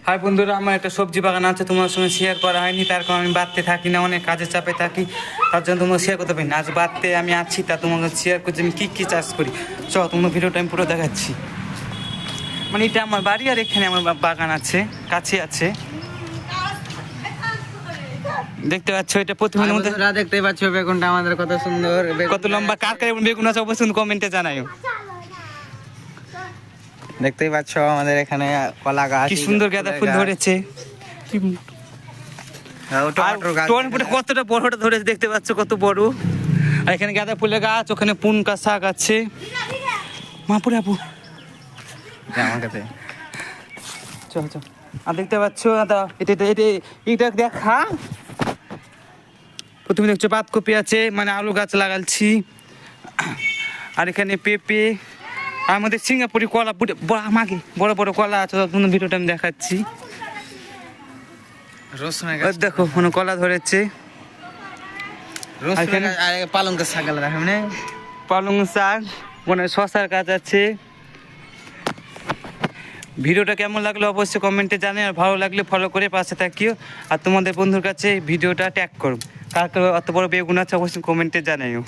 High বন্ধুরা, আমার একটা সবজি বাগান আছে, তোমার সঙ্গে শেয়ার করা হয়নি, তার কারণ আমি বাড়তে থাকি না, অনেক কাজের চাপে থাকি, তার জন্য তোমাকে শেয়ার করতে পারি না। আজ বাড়তে আমি আছি, তা তোমাকে শেয়ার করছি আমি কী চাষ করি। চলো তোমার ভিডিওটা আমি পুরো দেখাচ্ছি। মানে এটা আমার বাড়ি আর এখানে আমার বাগান আছে, কাছে আছে, দেখতে পাচ্ছ। এটা প্রতিদিনের মধ্যে দেখতে পাচ্ছ বেগুনটা আমাদের কত সুন্দর, কত লম্বা, কার কার বেগুন আছে অবশ্যই কমেন্টে জানাও। দেখতেই পাচ্ছ আমাদের এখানে কলা গাছ, কি সুন্দর গাঁদা ফুল ধরেছে, কতটা বড়টা ধরেছে দেখতে পাচ্ছ, কত বড়। আর এখানে গাঁদা ফুলের গাছ, ওখানে পুনকা শাক আছে। মাপুরে আপু আমার কাছে চল চল। আর দেখতে পাচ্ছ এটা দেখা, প্রথমে দেখছো পাতকপি আছে, মানে আলু গাছ লাগাচ্ছি। আর এখানে পেঁপে, আর আমাদের সিঙ্গাপুরি কলা, আমাকে বড় বড় কলা আছে, ভিডিওটা আমি দেখাচ্ছি। দেখো কোনো কলা ধরেছে, পালং শাক, পালং শাক, মানে শশার গাছ আছে। ভিডিওটা কেমন লাগলো অবশ্যই কমেন্টে জানে, আর ভালো লাগলে ফলো করে পাশে থাকিও। আর তোমাদের বন্ধুর কাছে ভিডিওটা ট্যাগ করো, কার অত বড় বেগুন আছে অবশ্যই কমেন্টে জানাইও।